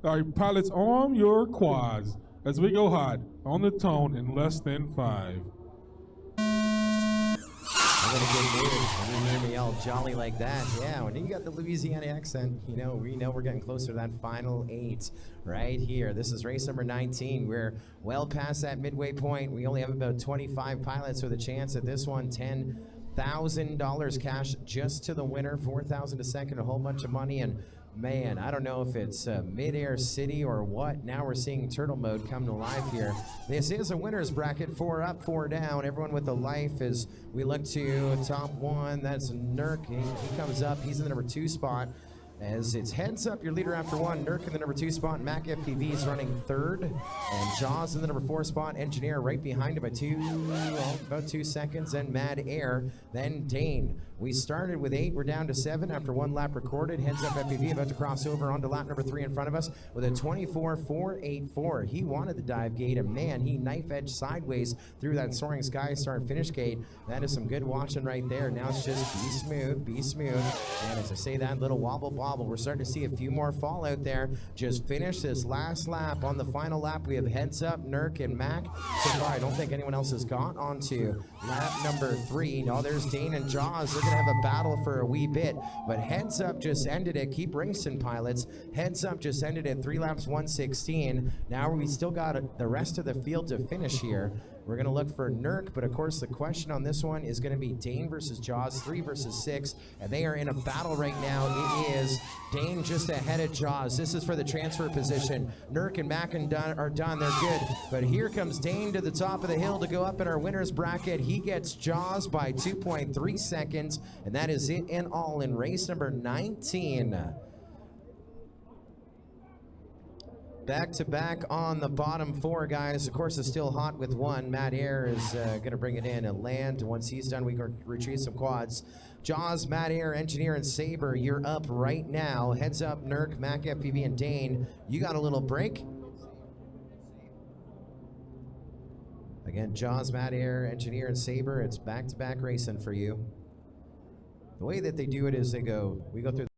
All right, pilots, on your quads as we go hot on the tone in less than 5. I'm gonna get news when you hear me all jolly like that. Yeah, when you got the Louisiana accent, we know we're getting closer to that final 8 right here. This is race number 19. We're well past that midway point. We only have about 25 pilots with a chance at this one. $10,000 cash just to the winner, $4,000 to second, a whole bunch of money. And man, I don't know if it's Mid-Air City or what. Now we're seeing turtle mode come to life here. This is a winner's bracket, 4 up, 4 down. Everyone with a life as we look to top 1. That's Nurk. He comes up. He's in the number 2 spot. As it's heads up, your leader after 1, Nurk in the number 2 spot, Mac FPV is running 3rd, and Jaws in the number 4 spot, Engineer right behind him by about 2 seconds, and Madere, then Dane. We started with 8, we're down to 7 after 1 lap recorded. Heads up FPV about to cross over onto lap number 3 in front of us with a 24.484. He wanted the dive gate, and man, he knife edge sideways through that soaring sky start finish gate. That is some good watching right there. Now it's just be smooth, be smooth. And as I say that, little wobble bobble, we're starting to see a few more fall out there. Just finish this last lap. On the final lap, we have heads up, Nurk, and Mac. So far, I don't think anyone else has got onto lap number 3. No, there's Dane and Jaws. They're gonna have a battle for a wee bit, but heads up just ended it. Keep racing, pilots. Heads up just ended it. 3 laps, 116. Now we still got the rest of the field to finish here. We're going to look for Nurk, but of course the question on this one is going to be Dane versus Jaws, 3 versus 6, and they are in a battle right now. It is Dane just ahead of Jaws. This is for the transfer position. Nurk and Mac are done. They're good, but here comes Dane to the top of the hill to go up in our winner's bracket. He gets Jaws by 2.3 seconds, and that is it in all in race number 19. Back to back on the bottom 4, guys. Of course, it's still hot with 1. Madere is going to bring it in and land. Once he's done, we can retrieve some quads. Jaws, Madere, Engineer, and Saber, you're up right now. Heads up, Nurk, Mac FPV, and Dane. You got a little break. Again, Jaws, Madere, Engineer, and Saber. It's back-to-back racing for you. The way that they do it is we go through